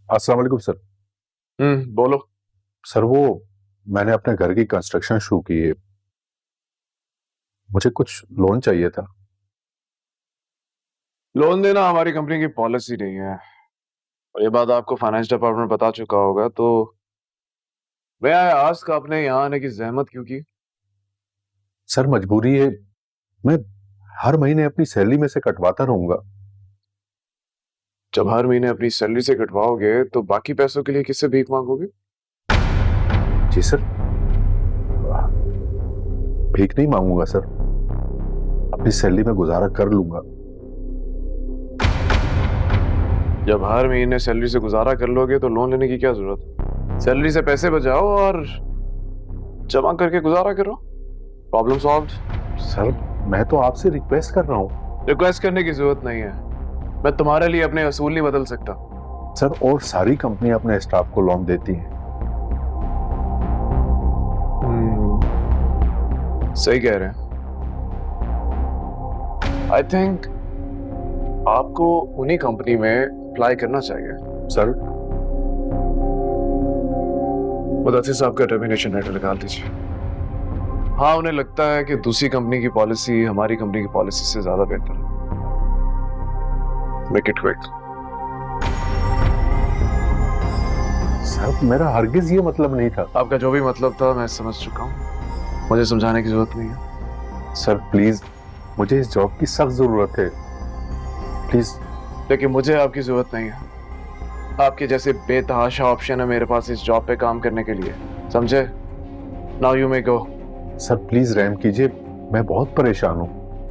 अस्सलाम वालेकुम सर। बोलो। सर वो मैंने अपने घर की कंस्ट्रक्शन शुरू की है, मुझे कुछ लोन चाहिए था। लोन देना हमारी कंपनी की पॉलिसी नहीं है और ये बात आपको फाइनेंस डिपार्टमेंट बता चुका होगा, तो मैं आज का आपने यहाँ आने की जहमत क्यों की? सर मजबूरी है, मैं हर महीने अपनी सैलरी में से कटवाता रहूंगा। जब हर महीने अपनी सैलरी से कटवाओगे तो बाकी पैसों के लिए किससे भीख मांगोगे? जी सर, भीख नहीं मांगूंगा सर, अपनी सैलरी में गुजारा कर लूंगा। जब हर महीने सैलरी से गुजारा कर लोगे तो लोन लेने की क्या जरूरत? सैलरी से पैसे बचाओ और जमा करके गुजारा करो। Problem solved. सर मैं तो आपसे रिक्वेस्ट कर रहा हूँ। रिक्वेस्ट करने की जरूरत नहीं है, मैं तुम्हारे लिए अपने असूल नहीं बदल सकता। सर और सारी कंपनियां अपने स्टाफ को लोन देती हैं। सही कह रहे हैं। आई थिंक आपको उन्हीं कंपनी में अप्लाई करना चाहिए। सर मुदस्सिर साहब का टर्मिनेशन लेटर निकाल दीजिए। हाँ, उन्हें लगता है कि दूसरी कंपनी की पॉलिसी हमारी कंपनी की पॉलिसी से ज्यादा बेहतर है। Make it quick. सर मेरा हरगिज ये मतलब नहीं था। आपका जो भी मतलब था मैं समझ चुका हूँ, मुझे समझाने की जरूरत नहीं है। सर प्लीज, मुझे इस जॉब की सख्त जरूरत है, प्लीज। लेकिन मुझे आपकी जरूरत नहीं है। आपके जैसे बेतहाशा ऑप्शन है मेरे पास इस जॉब पे काम करने के लिए, समझे? Now you may go. Sir please रहम कीजिए, मैं बहुत परेशान हूँ।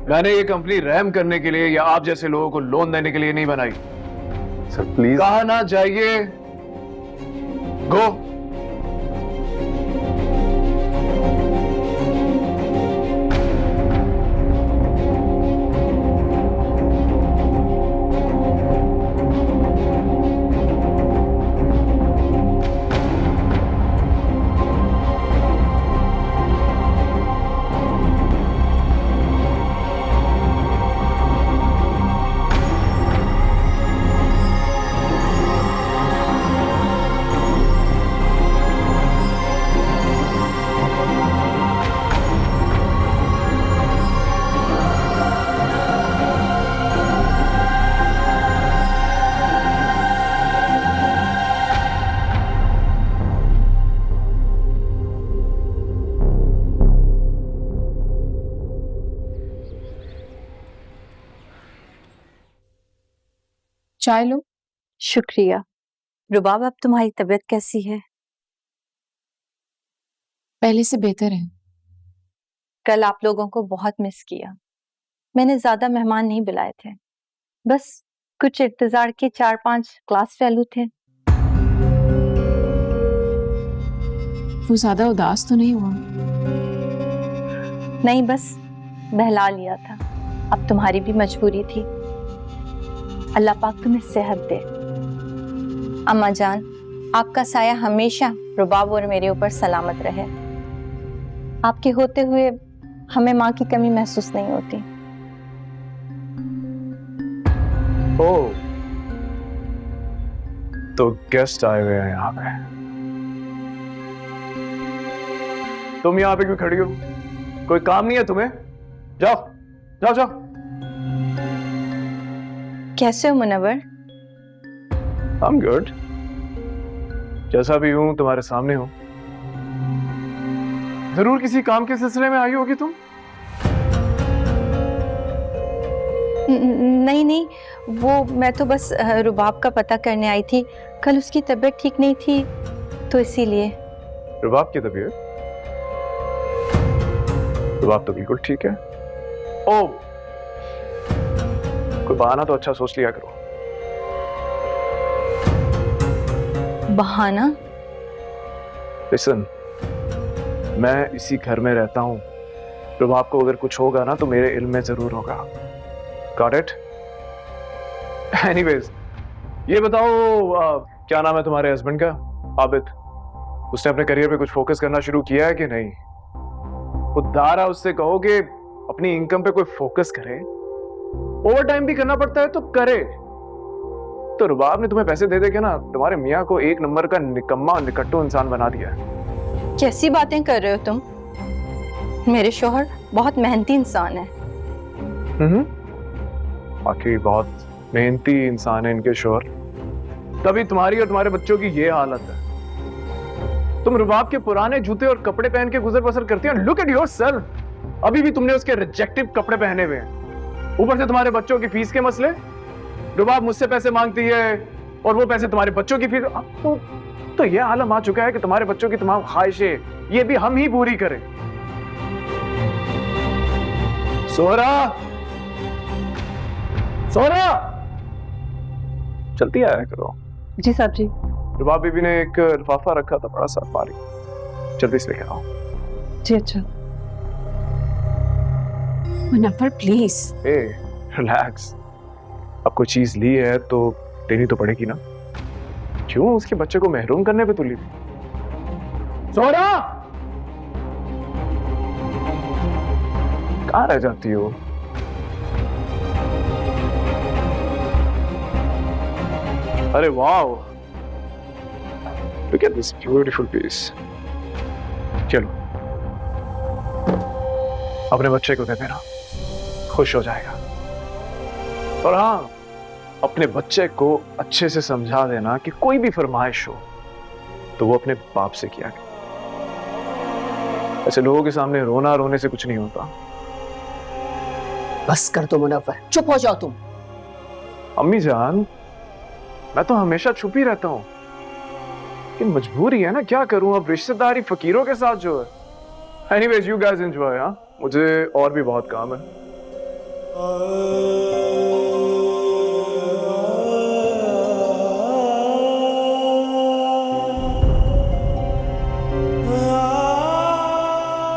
मैंने ये कंपनी रहम करने के लिए या आप जैसे लोगों को लोन देने के लिए नहीं बनाई। Sir please. कहा ना जाइए, गो। चाय लो। शुक्रिया। रुबाब, अब तुम्हारी तबीयत कैसी है? पहले से बेहतर है। कल आप लोगों को बहुत मिस किया। मैंने ज्यादा मेहमान नहीं बुलाए थे, बस कुछ इंतजार के 4-5 क्लास फेलो थे। वो ज्यादा उदास तो नहीं हुआ? नहीं, बस बहला लिया था। अब तुम्हारी भी मजबूरी थी। अल्लाह पाक तुम्हें सेहत दे। अम्मा जान, आपका साया हमेशा रुबाब और मेरे ऊपर सलामत रहे। आपके होते हुए हमें माँ की कमी महसूस नहीं होती। ओ, तो गेस्ट आए हुए हैं यहाँ पे। तुम यहाँ पे क्यों खड़ी हो? कोई काम नहीं है तुम्हें? जाओ जाओ जाओ। कैसे हो मुनव्वर? I'm good. जैसा भी हूं तुम्हारे सामने हूं। जरूर किसी काम के सिलसिले में आई होगी तुम। नहीं नहीं, वो मैं तो बस रुबाब का पता करने आई थी। कल उसकी तबीयत ठीक नहीं थी तो इसीलिए। रुबाब की तबीयत? रुबाब तो बिल्कुल ठीक है। ओ, कोई बहाना तो अच्छा सोच लिया करो। बहाना? लिसन, मैं इसी घर में रहता हूं। रुबाब को अगर कुछ होगा ना तो मेरे इल्म में जरूर होगा। Got it? एनीवेज, ये बताओ क्या नाम है तुम्हारे हस्बैंड का? आबिद। उसने अपने करियर पे कुछ फोकस करना शुरू किया है कि नहीं? उदारा उससे कहो कि अपनी इनकम पे कोई फोकस करे। ओवर टाइम भी करना पड़ता है तो करे। तो रुबाब ने तुम्हें पैसे दे दे के ना तुम्हारे मियाँ को एक नंबर का निकम्मा और निकट्टू इंसान बना दिया है। कैसी बातें कर रहे हो तुम? मेरे शौहर बहुत मेहनती इंसान है। बाकी बहुत मेहनती इंसान है इनके शौहर, तभी तुम्हारी और तुम्हारे बच्चों की ये हालत है। तुम रुबाब के पुराने जूते और कपड़े पहन के गुजर बसर करती हो। लुक एट योरसेल्फ, अभी भी तुमने उसके रिजेक्टिव कपड़े पहने हुए हैं। ऊपर से तुम्हारे बच्चों की फीस के मसले। रुबाब मुझसे पैसे मांगती है और वो पैसे तुम्हारे बच्चों की फीस। तो ये आलम आ चुका है कि तुम्हारे बच्चों की तमाम ख्वाहिशें ये भी हम ही पूरी करें। सोहरा, सोहरा, चलती आया करो। जी साहब जी। रुबाब बीबी ने एक लिफाफा रखा था बड़ा सा भारी, जल्दी से लेकर आओ। जी अच्छा। मुनव्वर प्लीज। ए रिलैक्स, अब कोई चीज ली है तो देनी तो पड़ेगी ना। क्यों उसके बच्चे को महरूम करने पे तुली थी? सोहरा, कहाँ रह जाती हो? अरे वाह, look at this beautiful piece. चलो अपने बच्चे को दे देना, खुश हो जाएगा। और हाँ, अपने बच्चे को अच्छे से समझा देना कि कोई भी फरमाइश हो तो वो अपने बाप से किया करे। ऐसे लोगों के सामने रोना रोने से कुछ नहीं होता। बस कर दो मुनव्वर, चुप हो जाओ तुम। अम्मी जान, मैं तो हमेशा छुप ही रहता हूँ, लेकिन मजबूरी है ना, क्या करूं। अब रिश्तेदारी फकीरों के साथ जो है। Anyways you guys enjoy. हाँ, मुझे और भी बहुत काम है।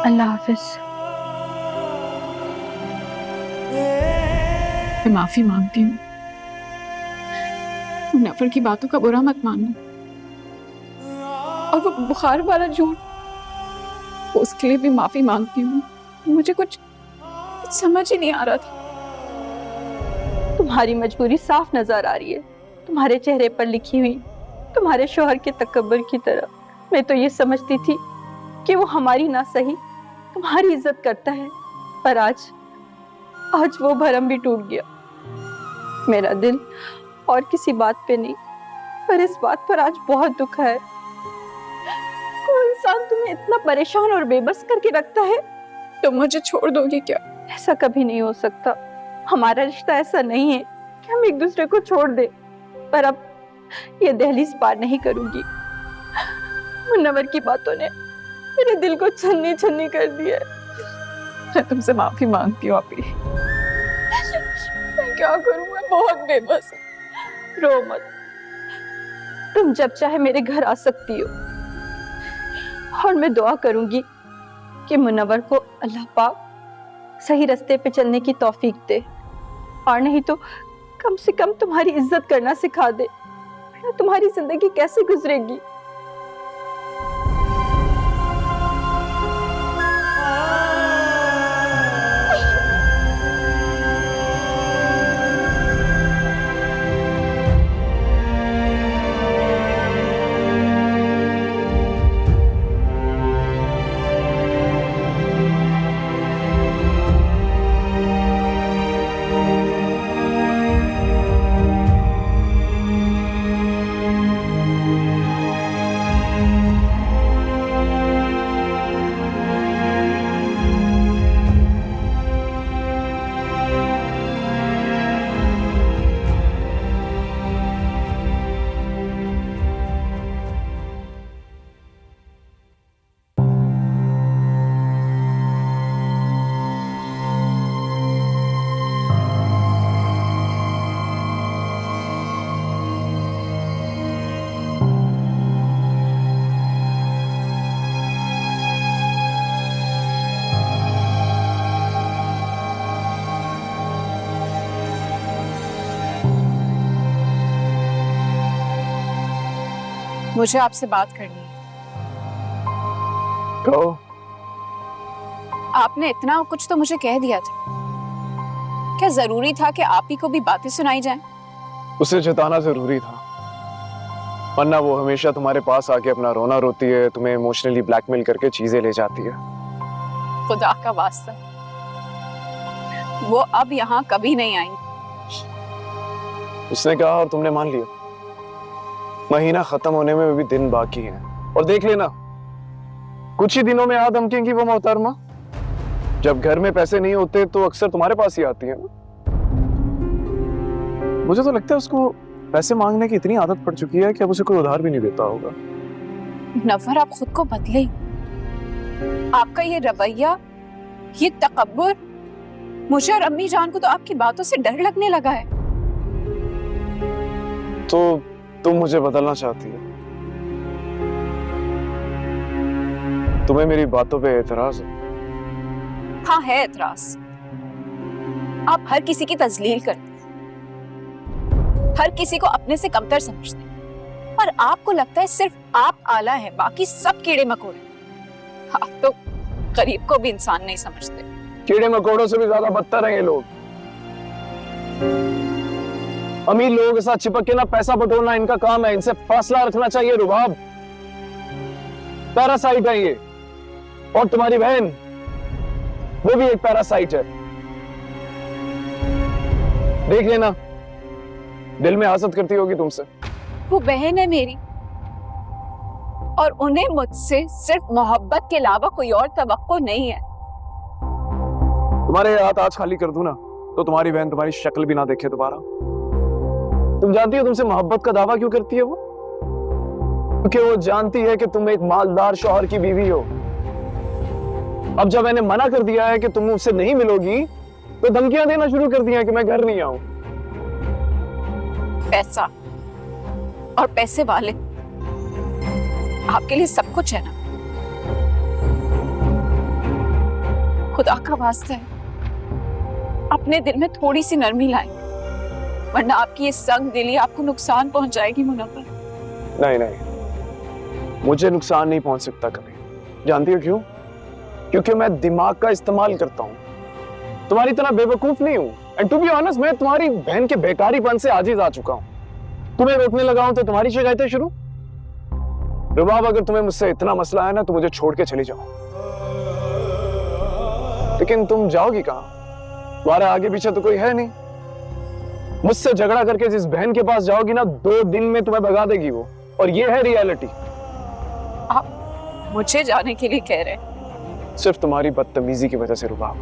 अल्लाह हाफिज। मैं माफी मांगती हूँ। मुनव्वर की बातों का बुरा मत मानना। और वो बुखार वाला झूठ, उसके लिए भी माफी मांगती हूँ। मुझे कुछ समझ ही नहीं आ रहा था। तुम्हारी मजबूरी साफ नजर आ रही है, तुम्हारे चेहरे पर लिखी हुई, तुम्हारे शौहर के तकब्बर की तरह। मैं तो ये समझती थी कि वो हमारी ना सही तुम्हारी इज्जत करता है, पर आज वो भरम भी टूट गया। मेरा दिल और किसी बात पे नहीं, पर इस बात पर आज बहुत दुख है। कोई इंसान तुम्हें इतना परेशान और बेबस करके रखता है। तो मुझे छोड़ दोगी क्या? ऐसा कभी नहीं हो सकता। हमारा रिश्ता ऐसा नहीं है कि हम एक दूसरे को छोड़ दे। पर अब ये दहलीज पार नहीं करूंगी। मुनव्वर की बातों ने मेरे दिल को छन्नी छन्नी कर दिया। मैं तुमसे माफी मांगती हूँ आपी। मैं क्या करूँ, मैं बहुत बेबस हूँ। रो मत, तुम जब चाहे मेरे घर आ सकती हो। और मैं दुआ करूंगी कि मुनव्वर को अल्लाह पाक सही रास्ते पे चलने की तौफीक दे, और नहीं तो कम से कम तुम्हारी इज्जत करना सिखा दे। तुम्हारी जिंदगी कैसे गुजरेगी? मुझे आपसे बात करनी है। कहो। आपने इतना कुछ तो मुझे कह दिया था, क्या जरूरी था कि आप ही को भी बातें सुनाई जाएं? उसे जताना जरूरी था, वरना वो हमेशा तुम्हारे पास आके अपना रोना रोती है, तुम्हें इमोशनली ब्लैकमेल करके चीजें ले जाती है। खुदा का वास्ता, वो अब यहाँ कभी नहीं आई। उसने कहा और तुमने मान लिया। महीना खत्म होने में भी दिन बाकी है, और देख लेना कुछ ही दिनों में याद धमकेंगी वो मोहतरमा। जब घर में पैसे नहीं होते तो अक्सर तुम्हारे पास ही आती है ना। मुझे तो लगता है उसको पैसे मांगने की इतनी आदत पड़ चुकी है कि अब उसे कोई उधार भी नहीं देता होगा। मुनव्वर, आप खुद को बदले। आपका ये रवैया, ये तकब्बुर, मुझे और अम्मी जान को तो आपकी बातों से डर लगने लगा है। तो तुम मुझे बदलना चाहती हो? तुम्हें मेरी बातों पे एतराज है? हाँ, है एतराज। आप हर किसी की तजलील करते हैं, हर किसी को अपने से कमतर समझते हैं, और आपको लगता है सिर्फ आप आला है, बाकी सब कीड़े मकोड़े। आप तो गरीब को भी इंसान नहीं समझते। कीड़े मकोड़ों से भी ज्यादा बदतर हैं ये लोग। अमीर लोगों के साथ चिपक के ना पैसा बटोरना इनका काम है, इनसे फासला रखना चाहिए रुबाब। पैरासाइट है ये, और तुम्हारी बहन वो भी एक पैरासाइट है। देख लेना, दिल में हसद करती होगी तुमसे। वो बहन है मेरी, और उन्हें मुझसे सिर्फ मोहब्बत के अलावा कोई और तवक्को नहीं है। तुम्हारे हाथ आज खाली कर दूं ना तो तुम्हारी बहन तुम्हारी शक्ल भी ना देखे दोबारा। तुम जानती हो तुमसे मोहब्बत का दावा क्यों करती है वो? क्योंकि वो जानती है कि तुम एक मालदार शौहर की बीवी हो। अब जब मैंने मना कर दिया है कि तुम मुझसे नहीं मिलोगी, तो धमकियां देना शुरू कर दिया कि मैं घर नहीं आऊं। पैसा और पैसे वाले आपके लिए सब कुछ है ना? खुदा का वास्ता है, अपने दिल में थोड़ी सी नरमी लाएं, वरना आपकी ये संग दिली आपको नुकसान पहुंचाएगी मुनव्वर। नहीं नहीं, मुझे नुकसान नहीं पहुंच सकता कभी। जानती हो क्यों? क्योंकि मैं दिमाग का इस्तेमाल करता हूं, तुम्हारी तरह बेवकूफ नहीं हूं। एंड टू बी ऑनेस्ट, मैं तुम्हारी बहन के बेकारीपन से आजिज आ चुका हूं। तुम्हें रोकने लगा हूं तो तुम्हारी शिकायतें शुरू। रुबाब, अगर तुम्हें मुझसे इतना मसला है ना तो मुझे छोड़ के चली जाओ। लेकिन तुम जाओगी कहां? तुम्हारे आगे पीछे तो कोई है नहीं। मुझसे झगड़ा करके जिस बहन के पास जाओगी ना, 2 दिन में तुम्हें भगा देगी वो, और ये है रियलिटी। आप मुझे जाने के लिए कह रहे हैं? सिर्फ तुम्हारी बदतमीजी की वजह से रुबाब,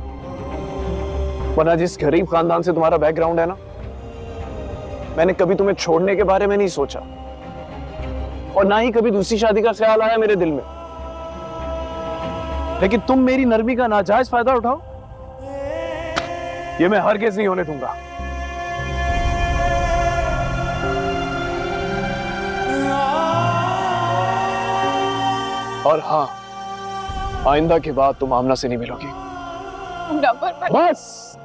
वरना जिस गरीब खानदान से तुम्हारा बैकग्राउंड है ना, मैंने कभी तुम्हें छोड़ने के बारे में नहीं सोचा, और ना ही कभी दूसरी शादी का ख्याल आया मेरे दिल में। लेकिन तुम मेरी नरमी का नाजायज फायदा उठाओ, ये मैं हरगिज़ नहीं होने दूंगा। और हाँ, आइंदा के बाद तुम आमना से नहीं मिलोगी। मुनव्वर, बस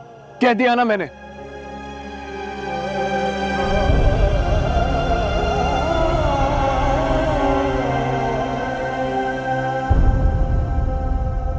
कह दिया ना मैंने।